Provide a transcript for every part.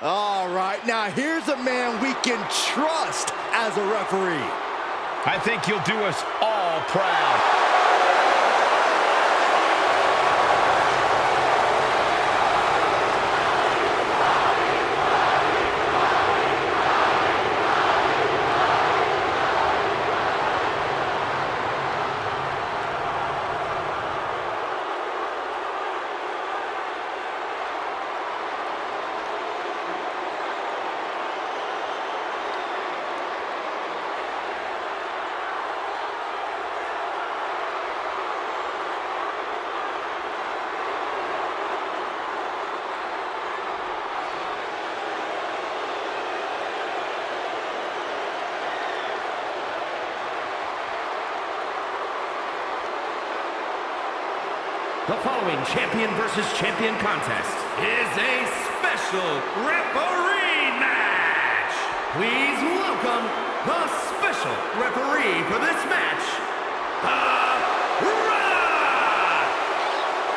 All right, now here's a man we can trust as a referee. I think he'll do us all proud. The following champion versus champion contest is a special referee match. Please welcome the special referee for this match, The Rock!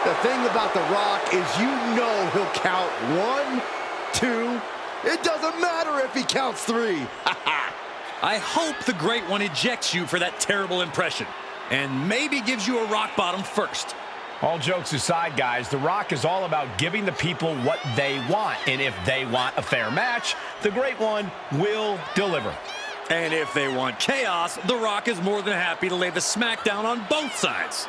The thing about The Rock is you know he'll count 1, 2, it doesn't matter if he counts 3. I hope the Great One ejects you for that terrible impression, and maybe gives you a rock bottom first. All jokes aside, guys, The Rock is all about giving the people what they want. And if they want a fair match, the Great One will deliver. And if they want chaos, The Rock is more than happy to lay the smackdown on both sides.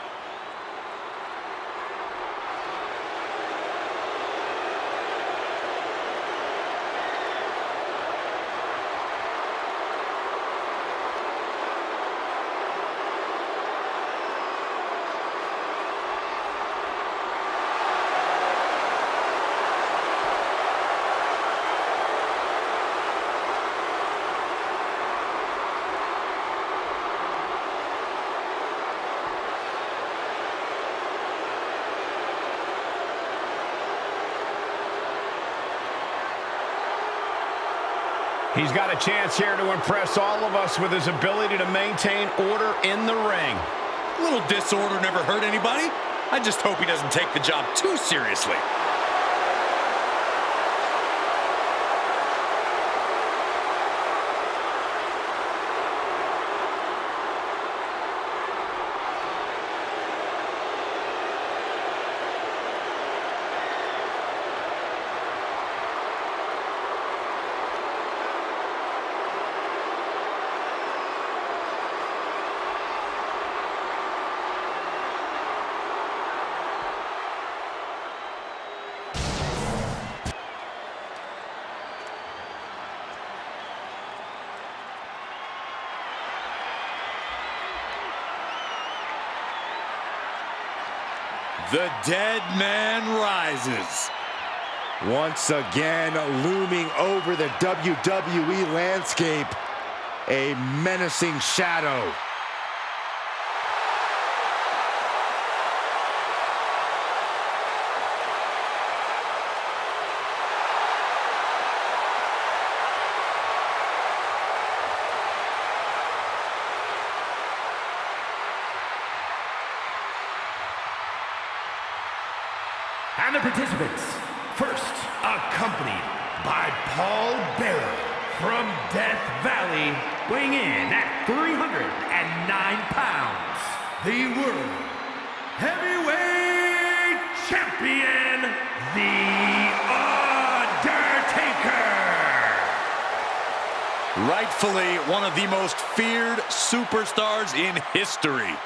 He's got a chance here to impress all of us with his ability to maintain order in the ring. A little disorder never hurt anybody. I just hope he doesn't take the job too seriously. The dead man rises. Once again, looming over the WWE landscape, a menacing shadow. And the participants, first accompanied by Paul Bearer from Death Valley, weighing in at 309 pounds, the World Heavyweight Champion, The Undertaker. Rightfully one of the most feared superstars in history.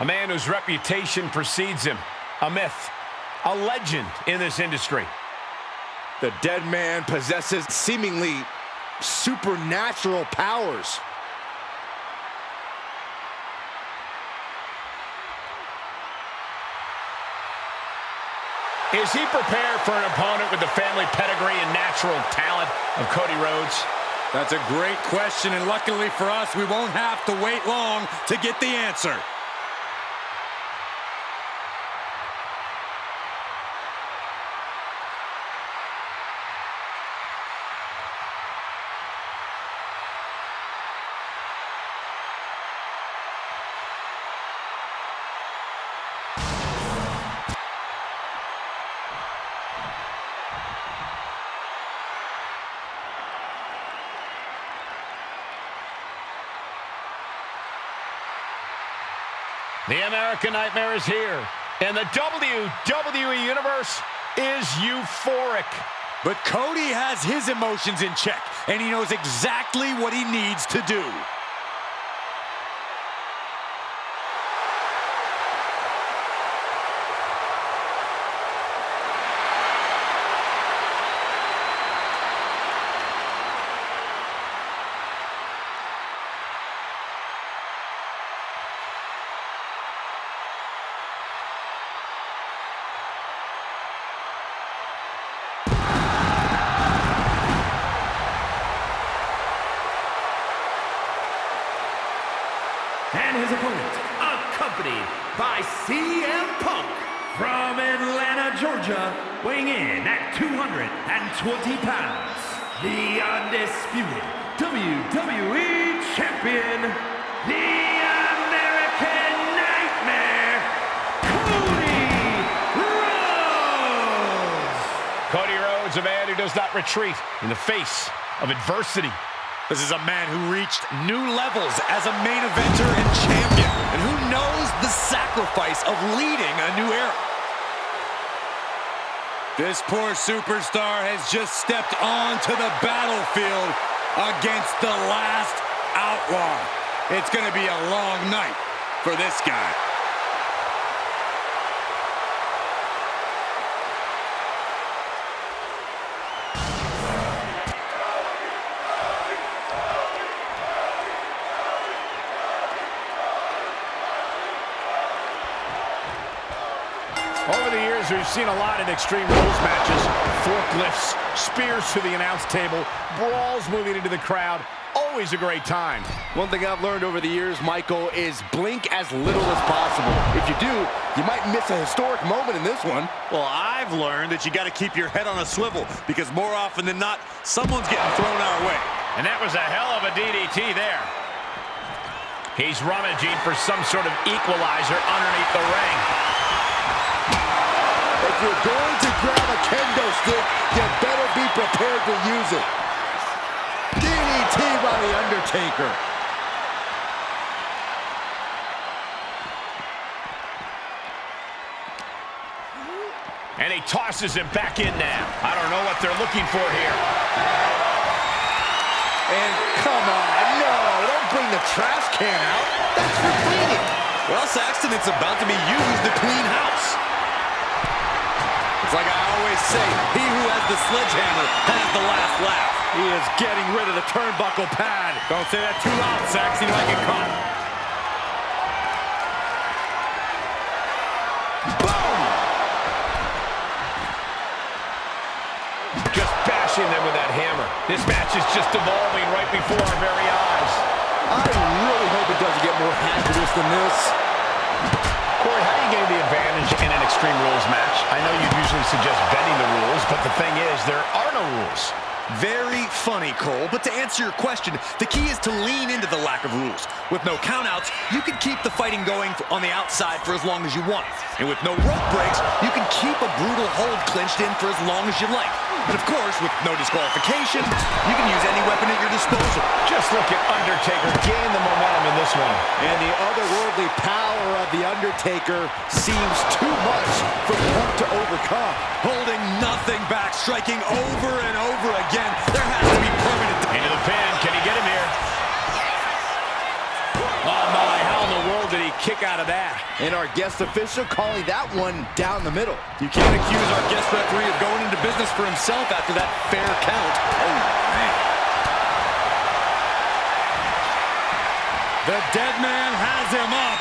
A man whose reputation precedes him. A myth, a legend in this industry. The dead man possesses seemingly supernatural powers. Is he prepared for an opponent with the family pedigree and natural talent of Cody Rhodes? That's a great question, and luckily for us, we won't have to wait long to get the answer. The American Nightmare is here, and the WWE Universe is euphoric. But Cody has his emotions in check, and he knows exactly what he needs to do. And his opponent, accompanied by CM Punk from Atlanta, Georgia, weighing in at 220 pounds, the undisputed WWE Champion, the American Nightmare, Cody Rhodes! Cody Rhodes, a man who does not retreat in the face of adversity. This is a man who reached new levels as a main eventer and champion, and who knows the sacrifice of leading a new era. This poor superstar has just stepped onto the battlefield against the last outlaw. It's going to be a long night for this guy. Over the years, we've seen a lot of Extreme Rules matches. Forklifts, spears to the announce table, brawls moving into the crowd. Always a great time. One thing I've learned over the years, Michael, is blink as little as possible. If you do, you might miss a historic moment in this one. Well, I've learned that you got to keep your head on a swivel, because more often than not, someone's getting thrown our way. And that was a hell of a DDT there. He's rummaging for some sort of equalizer underneath the ring. If you're going to grab a kendo stick, you better be prepared to use it. DDT by The Undertaker. And he tosses him back in now. I don't know what they're looking for here. And come on, no, don't bring the trash can out. That's for cleaning. Well, Saxton, it's about to be used to clean house. It's like I always say, he who has the sledgehammer has the last laugh. He is getting rid of the turnbuckle pad. Don't say that too loud, Sax. You might get caught. Boom! Just bashing them with that hammer. This match is just evolving right before our very eyes. I really hope it doesn't get more hazardous than this. Corey, how do you gain the advantage in an Extreme Rules match? I know you usually suggest bending the rules, but the thing is, there are no rules. Very funny, Cole, but to answer your question, the key is to lean into the lack of rules. With no countouts, you can keep the fighting going on the outside for as long as you want. And with no rope breaks, you can keep a brutal hold clinched in for as long as you like. And of course, with no disqualification, you can use any weapon at your disposal. Just look at Undertaker gain the momentum in this one. And the otherworldly power of The Undertaker seems too much for Punk to overcome. Holding nothing back, striking over and over again. There has to be permanent. Into the pin. Can he get him here? Oh my, how in the world did he kick out of that? And our guest official calling that one down the middle. You can't accuse our guest referee of going into business for himself after that fair count. Oh, man. The dead man has him up.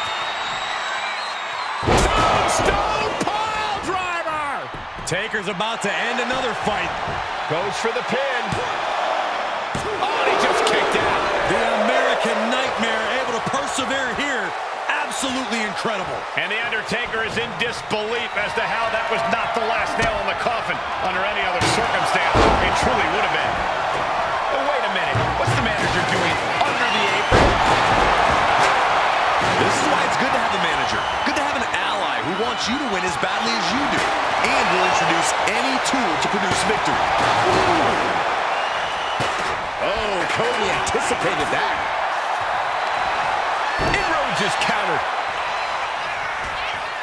Stone pile driver! Taker's about to end another fight. Goes for the pin. Oh, and he just kicked out. The American Nightmare able to persevere here. Absolutely incredible. And The Undertaker is in disbelief as to how that was not the last nail in the coffin under any other circumstance. It truly would have been. But wait a minute. What's the manager doing under the apron? This is why it's good to have a manager. Good to have an ally who wants you to win as badly as you do. And will introduce any tool to produce victory. Oh, Cody anticipated that. And Rhodes is countered.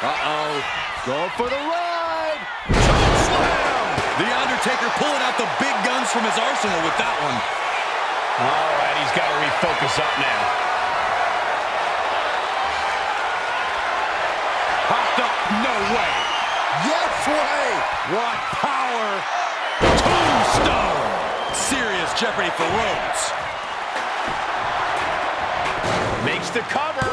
Uh-oh. Going for the ride. Slam! The Undertaker pulling out the big guns from his arsenal with that one. All right, he's got to refocus up now. Popped up. No way. Yes way. What power. Tombstone! Serious jeopardy for Rhodes. Makes the cover.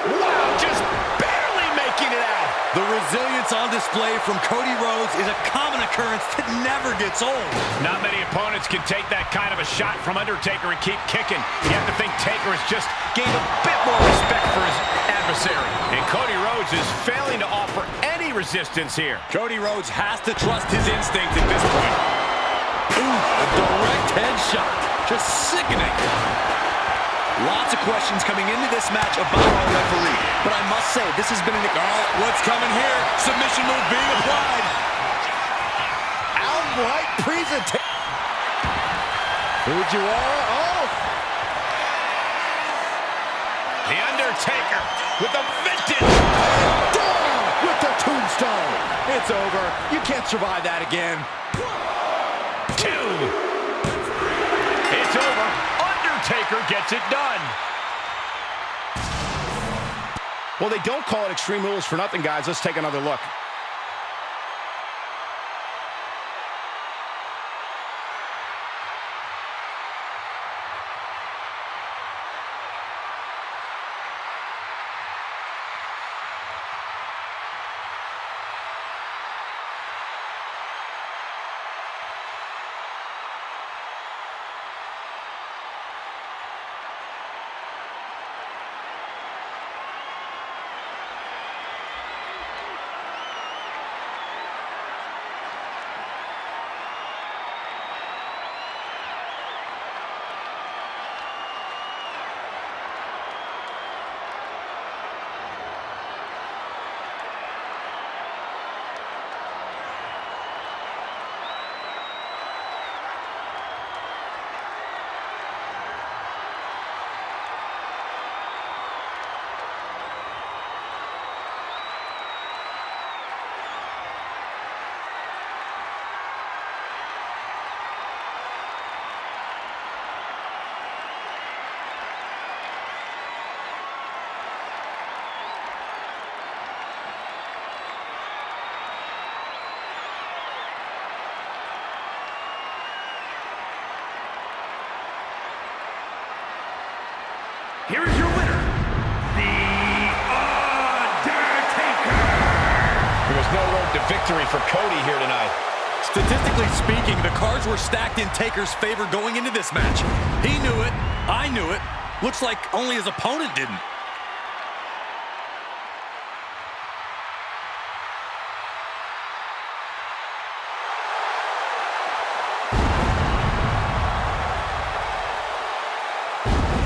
Wow, just barely making it out. The resilience on display from Cody Rhodes is a common occurrence that never gets old. Not many opponents can take that kind of a shot from Undertaker and keep kicking. You have to think Taker has just gained a bit more respect for his adversary. And Cody Rhodes is failing to offer any resistance here. Cody Rhodes has to trust his instincts at this point. Ooh, a direct headshot. Just sickening. Lots of questions coming into this match about our referee. But I must say, this has been an... Oh, what's coming here? Submission move being applied. Outright presentation. Fujiwara. Oh. The Undertaker with a vengeance. Down with the tombstone. It's over. You can't survive that again. 2. It's over. Undertaker gets it done. Well, they don't call it Extreme Rules for nothing, guys. Let's take another look. Here is your winner, The Undertaker. There was no road to victory for Cody here tonight. Statistically speaking, the cards were stacked in Taker's favor going into this match. He knew it. I knew it. Looks like only his opponent didn't.